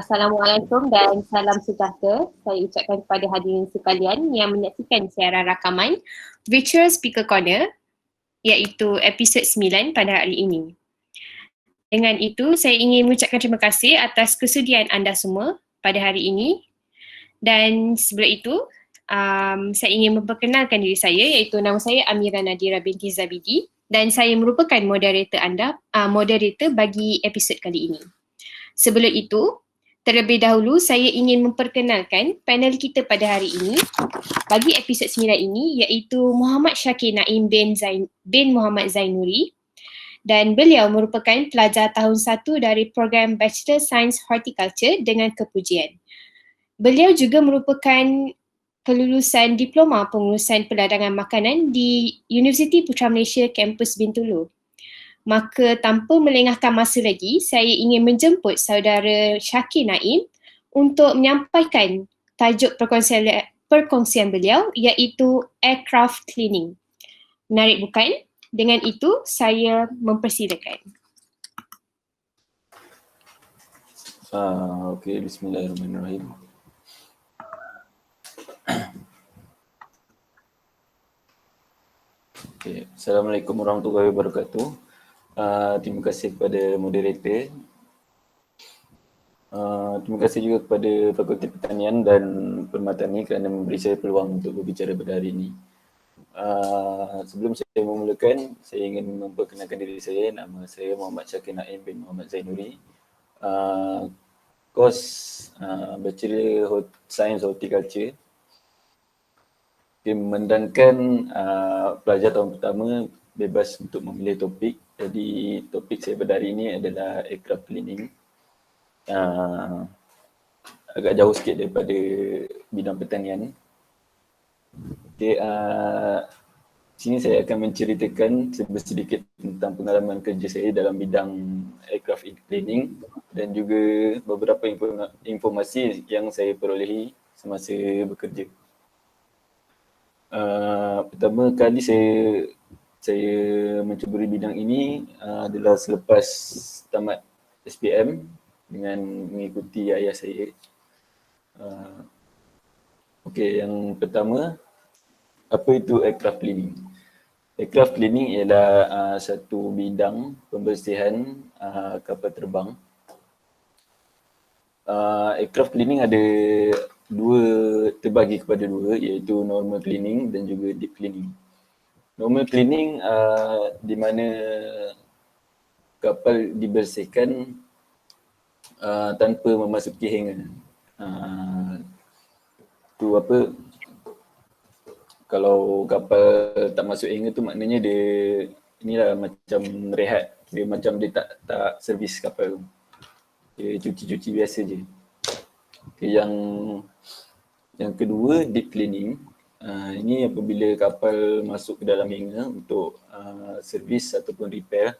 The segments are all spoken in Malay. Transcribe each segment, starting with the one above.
Assalamualaikum dan salam sejahtera. Saya ucapkan kepada hadirin sekalian yang menyaksikan siaran rakaman Virtual Speaker Corner iaitu episod 9 pada hari ini. Dengan itu, saya ingin mengucapkan terima kasih atas kesudian anda semua pada hari ini. Dan sebelum itu, saya ingin memperkenalkan diri saya iaitu nama saya Amira Nadira binti Zabidi dan saya merupakan moderator bagi episod kali ini. Sebelum itu, terlebih dahulu saya ingin memperkenalkan panel kita pada hari ini bagi episod 9 ini iaitu Muhammad Syakir Naim bin Muhammad Zainuri dan beliau merupakan pelajar tahun 1 dari program Bachelor Science Horticulture dengan kepujian. Beliau juga merupakan kelulusan Diploma Pengurusan Perdagangan Makanan di Universiti Putra Malaysia Kampus Bintulu. Maka tanpa melengahkan masa lagi, saya ingin menjemput saudara Syakir Naim untuk menyampaikan tajuk perkongsian beliau iaitu aircraft cleaning. Menarik bukan? Dengan itu, saya mempersilakan. Okey, bismillahirrahmanirrahim. Okay. Assalamualaikum warahmatullahi wabarakatuh. Terima kasih kepada moderator. Terima kasih juga kepada Fakulti Pertanian dan Permatani kerana memberi saya peluang untuk berbicara pada hari ini. Sebelum saya memulakan, saya ingin memperkenalkan diri saya. Nama saya Muhammad Syakir Naim bin Muhammad Zainuri. Kos Bachelor Science Horticulture. Memandangkan pelajar tahun pertama bebas untuk memilih topik. Jadi topik saya pada hari ini adalah aircraft cleaning. Agak jauh sikit daripada bidang pertanian. Okay, sini saya akan menceritakan sedikit tentang pengalaman kerja saya dalam bidang aircraft cleaning dan juga beberapa informasi yang saya perolehi semasa bekerja. Pertama kali saya mencuburi bidang ini adalah selepas tamat SPM dengan mengikuti ayah saya. Okey, yang pertama, apa itu aircraft cleaning? Aircraft cleaning ialah satu bidang pembersihan kapal terbang. Aircraft cleaning ada terbagi kepada dua iaitu normal cleaning dan juga deep cleaning. Normal cleaning di mana kapal dibersihkan tanpa memasuki hangar. Kalau kapal tak masuk hangar tu maknanya dia inilah macam rehat. Dia macam dia tak servis kapal tu. Dia cuci-cuci biasa je. Okay, yang kedua, deep cleaning. Ini apabila kapal masuk ke dalam hangar untuk servis ataupun repair.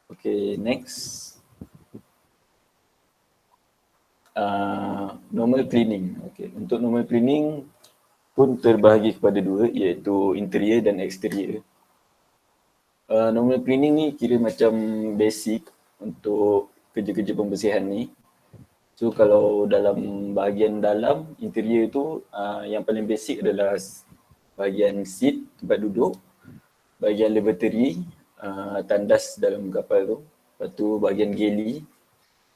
Okay, next. Normal cleaning. Okay. Untuk normal cleaning pun terbahagi kepada dua iaitu interior dan exterior. Normal cleaning ni kira macam basic untuk kerja-kerja pembersihan ni. So kalau dalam bahagian dalam interior tu yang paling basic adalah bahagian seat, tempat duduk, bahagian lavatory, tandas dalam kapal tu. Lepas tu bahagian galley.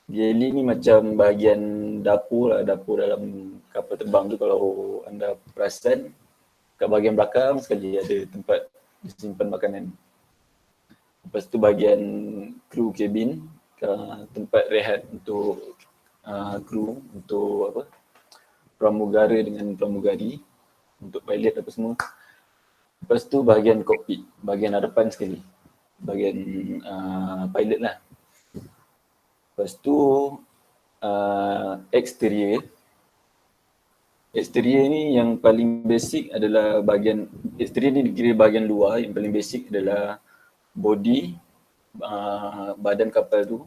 Galley ni macam bahagian dapur lah, dapur dalam kapal terbang tu kalau anda perasan. Kat bahagian belakang sekali ada tempat disimpan makanan. Lepas tu bahagian crew cabin, tempat rehat untuk kru, untuk pramugara dengan pramugari, untuk pilot apa semua. Lepas tu bahagian cockpit, bahagian hadapan sekali, bahagian pilot lah. Lepas tu exterior. Exterior ni yang paling basic adalah exterior ni dikira bahagian luar. Yang paling basic adalah body, badan kapal tu,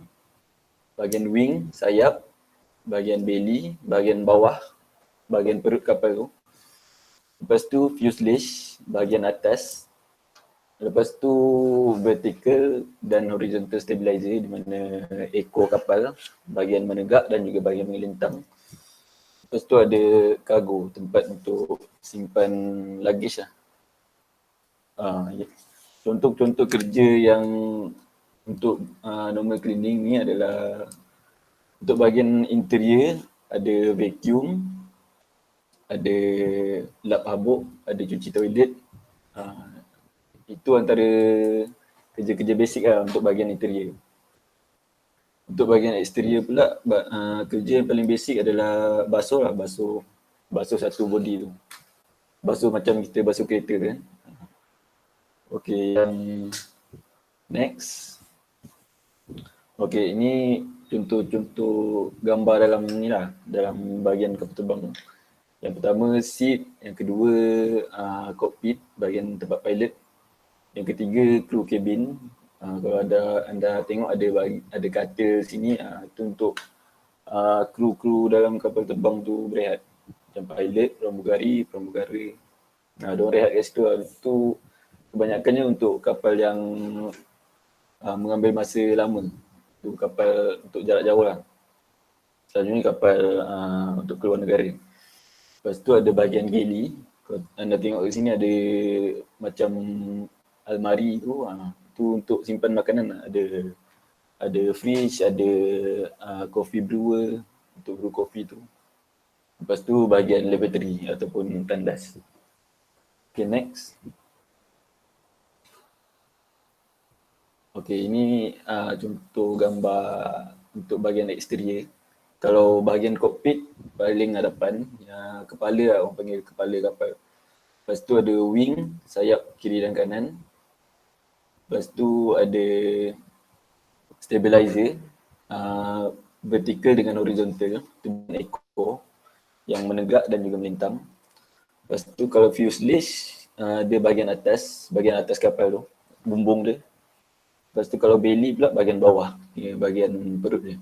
bahagian wing, sayap, bahagian belly, bahagian bawah, bahagian perut kapal tu. Lepas tu fuselage, bahagian atas. Lepas tu vertical dan horizontal stabilizer di mana ekor kapal, bahagian menegak dan juga bahagian melintang. Lepas tu ada cargo, tempat untuk simpan luggage lah. Contoh-contoh kerja yang untuk normal cleaning ni adalah untuk bahagian interior ada vacuum, ada lap habuk, ada cuci toilet. Itu antara kerja-kerja basic lah untuk bahagian interior. Untuk bahagian eksterior pula, kerja yang paling basic adalah basuh lah, basuh satu body tu. Basuh macam kita basuh kereta kan. Okay, yang next. Okay, ini contoh-contoh gambar dalam ni lah, dalam bahagian kapal terbang. Yang pertama seat, yang kedua cockpit, bahagian tempat pilot. Yang ketiga crew cabin. Kalau anda tengok ada katil sini, itu untuk kru-kru dalam kapal terbang tu berehat. Macam pilot, pramugara. Diorang rehat kat situ lah. Itu kebanyakannya untuk kapal yang mengambil masa lama. Itu kapal untuk jarak jauh lah. Selalunya kapal untuk keluar negara. Lepas tu ada bahagian galley. Kalau anda tengok kat sini ada macam almari tu. Tu untuk simpan makanan. Ada fridge, ada coffee brewer untuk brew coffee tu. Lepas tu bahagian lavatory ataupun tandas. Okay, next. Okay, ini contoh gambar untuk bahagian eksterior. Kalau bahagian kokpit paling hadapan, kepala lah, orang panggil kepala kapal. Lepas tu ada wing, sayap kiri dan kanan. Lepas tu ada stabilizer, vertical dengan horizontal, dengan ekor yang menegak dan juga melintang. Lepas tu kalau fuselage, dia bahagian atas kapal tu, bumbung dia. Lepas tu kalau belly pula bahagian bawah, bahagian perut dia.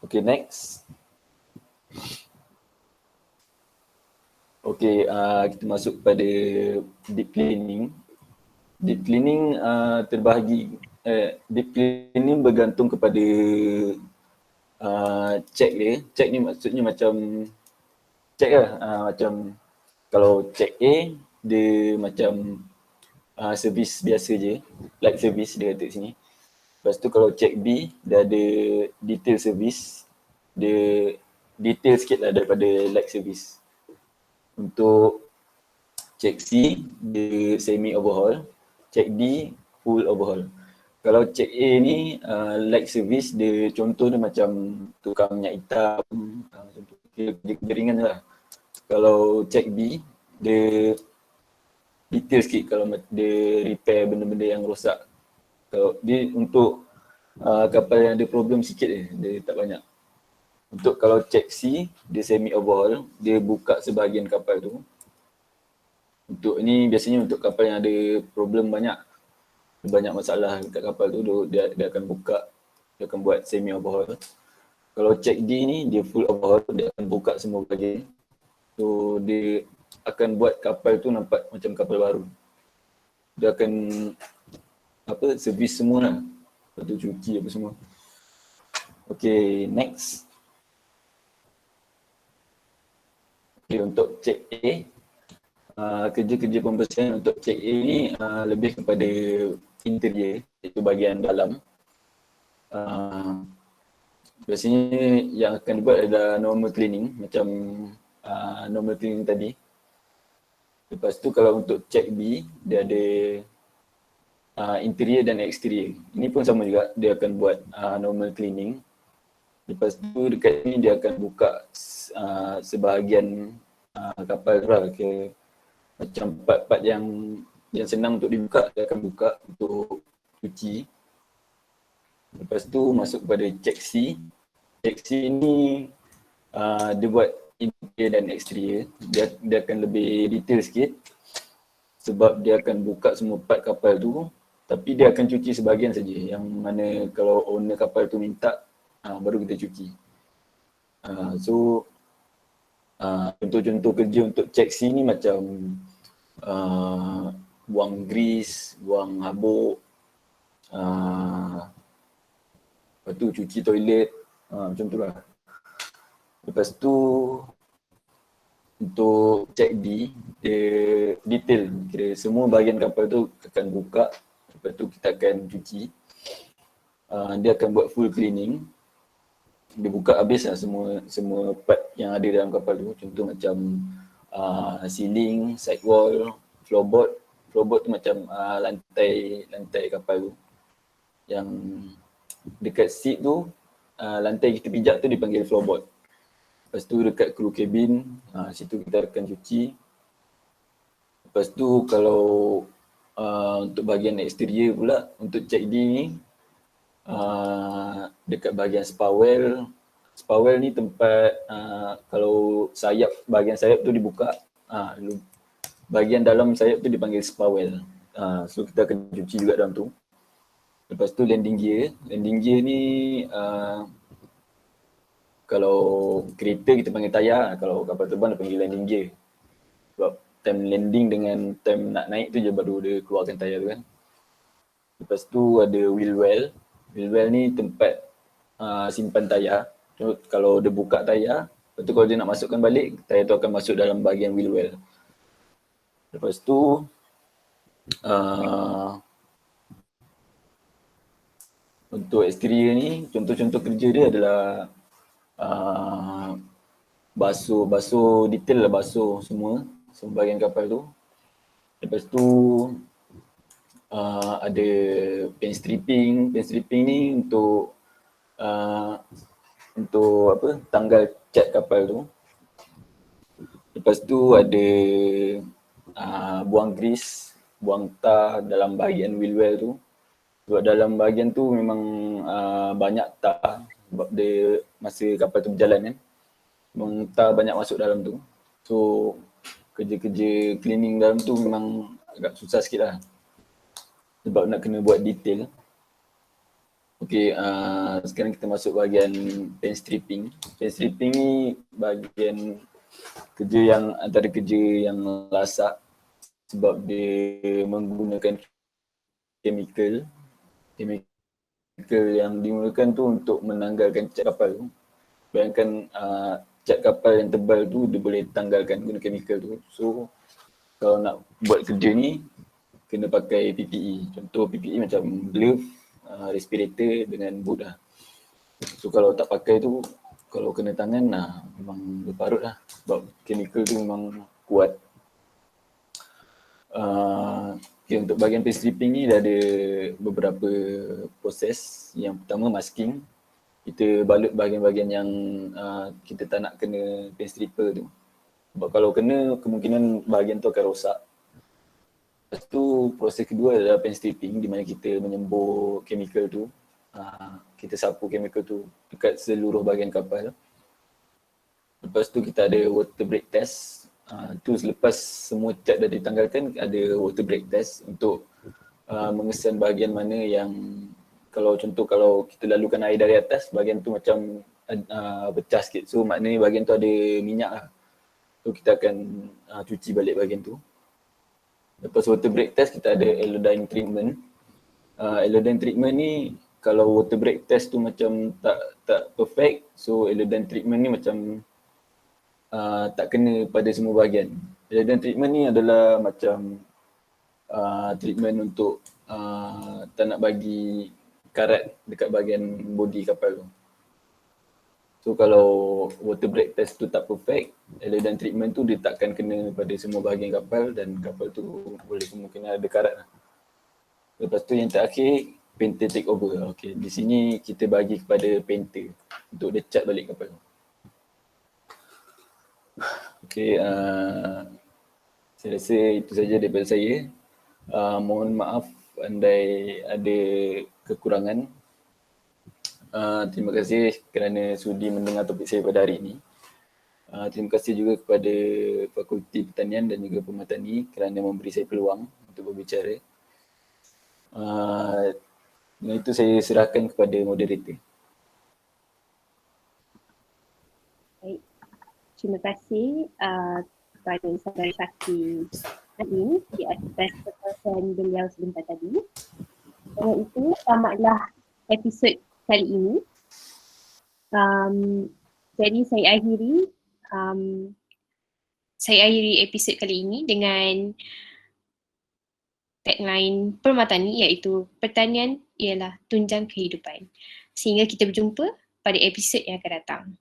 Okay, next. Okay, kita masuk pada deep cleaning. Deep cleaning terbahagi, deep cleaning bergantung kepada check dia. Check ni maksudnya macam check lah, macam kalau check A, dia macam servis biasa je, like service dia kata sini. Lepas tu kalau check B, dia ada detail service, dia detail sikit lah daripada like service. Untuk check C, dia semi overhaul, check D, full overhaul. Kalau check A ni, like service, dia contoh dia macam tukang minyak hitam, dia ringan lah. Kalau check B, dia detail sikit kalau dia repair benda-benda yang rosak. Kalau dia untuk kapal yang ada problem sikit dia tak banyak. Untuk kalau check C, dia semi overhaul, dia buka sebahagian kapal tu. Untuk ini biasanya untuk kapal yang ada problem banyak masalah kat kapal tu, dia akan buka, dia akan buat semi overhaul. Kalau check D ni, dia full overhaul, dia akan buka semua bahagian. So dia akan buat kapal tu nampak macam kapal baru. Dia akan servis semua lah. Lepas tu cuci apa semua. Okay, next. Okay, untuk check A, kerja-kerja pembersihan untuk check A ni lebih kepada interior, iaitu bahagian dalam. Biasanya yang akan dibuat adalah normal cleaning, macam normal cleaning tadi. Lepas tu kalau untuk check B, dia ada interior dan exterior. Ini pun sama juga, dia akan buat normal cleaning. Lepas tu dekat ni dia akan buka sebahagian kapal tu lah, macam part-part yang senang untuk dibuka, dia akan buka untuk cuci. Lepas tu masuk kepada check C. Check C ni dia buat interior dan exterior. Dia akan lebih detail sikit sebab dia akan buka semua part kapal tu, tapi dia akan cuci sebahagian saja, yang mana kalau owner kapal tu minta baru kita cuci. So contoh-contoh kerja untuk check C ni macam buang grease, buang habuk, lepas tu cuci toilet, macam tu lah. Lepas tu untuk check D, dia detail, kira semua bahagian kapal tu akan buka, lepas tu kita akan cuci. Dia akan buat full cleaning. Dia buka habis lah semua part yang ada dalam kapal tu. Contoh macam ceiling, sidewall, floorboard. Floorboard tu macam lantai kapal tu. Yang dekat seat tu, lantai kita pijak tu dipanggil floorboard. Lepas tu dekat crew cabin, situ kita akan cuci. Lepas tu kalau untuk bahagian exterior pula, untuk check D ni, dekat bahagian spar well ni tempat kalau bahagian sayap tu dibuka, bahagian dalam sayap tu dipanggil spar well. So kita akan cuci juga dalam tu. Lepas tu landing gear ni kalau kereta kita panggil tayar, kalau kapal terbang dia panggil landing gear. Sebab time landing dengan time nak naik tu je baru dia keluarkan tayar tu kan. Lepas tu ada wheel well. Wheel well ni tempat simpan tayar. So, kalau dia buka tayar, lepas tu kalau dia nak masukkan balik, tayar tu akan masuk dalam bahagian wheel well. Lepas tu untuk exterior ni, contoh-contoh kerja dia adalah basuh detail lah, basuh semua bahagian kapal tu. Lepas tu ada paint stripping. Paint stripping ni untuk tanggal cat kapal tu. Lepas tu ada buang grease, buang tar dalam bahagian wheel well tu. Sebab dalam bahagian tu memang banyak tar sebab dia masa kapal tu berjalan kan. Memang tar banyak masuk dalam tu. So kerja-kerja cleaning dalam tu memang agak susah sikit lah. Sebab nak kena buat detail. Okay, sekarang kita masuk bahagian paint stripping. Paint stripping ni bahagian antara kerja yang lasak sebab dia menggunakan chemical yang digunakan tu untuk menanggalkan cat kapal tu. Bayangkan cat kapal yang tebal tu dia boleh tanggalkan guna chemical tu. So kalau nak buat kerja ni kena pakai PPE. Contoh PPE macam glove, respirator dengan boot lah. So kalau tak pakai tu, kalau kena tangan memang berparut lah sebab chemical tu memang kuat. Okay, untuk bahagian paint stripping ni dah ada beberapa proses. Yang pertama masking. Kita balut bahagian-bahagian yang kita tak nak kena paint stripper tu. Sebab kalau kena, kemungkinan bahagian tu akan rosak. Lepas tu proses kedua adalah paint stripping di mana kita menyembur chemical tu. Kita sapu chemical tu dekat seluruh bahagian kapal. Lepas tu kita ada water break test. Tu selepas semua cat dah ditanggalkan, ada water break test untuk mengesan bahagian mana yang kalau kita lalukan air dari atas, bahagian tu macam pecah sikit. So maknanya bahagian tu ada minyak lah. So kita akan cuci balik bahagian tu. Lepas water break test kita ada Elodyne treatment. Elodyne treatment ni kalau water break test tu macam tak perfect, so Elodyne treatment ni macam tak kena pada semua bahagian. Elodyne treatment ni adalah macam treatment untuk tak nak bagi karat dekat bahagian body kapal tu. So kalau water break test tu tak perfect, Elodyne treatment tu dia takkan kena pada semua bahagian kapal dan kapal tu boleh kemungkinan ada karat lah. Lepas tu yang terakhir, painter take over. Okay, di sini kita bagi kepada painter untuk dia cat balik kapal tu. Okay, saya rasa itu saja daripada saya. Mohon maaf andai ada kekurangan. Terima kasih kerana sudi mendengar topik saya pada hari ini. Terima kasih juga kepada Fakulti Pertanian dan juga Pematani kerana memberi saya peluang untuk berbicara. Dengan itu saya serahkan kepada moderator. Baik. Terima kasih kepada Saudara Syakir Ain di atas perkongsian beliau sebentar tadi. Dengan itu, tamatlah episod kali ini. Jadi saya akhiri episod kali ini dengan tagline Permatani iaitu pertanian ialah tunjang kehidupan. Sehingga kita berjumpa pada episod yang akan datang.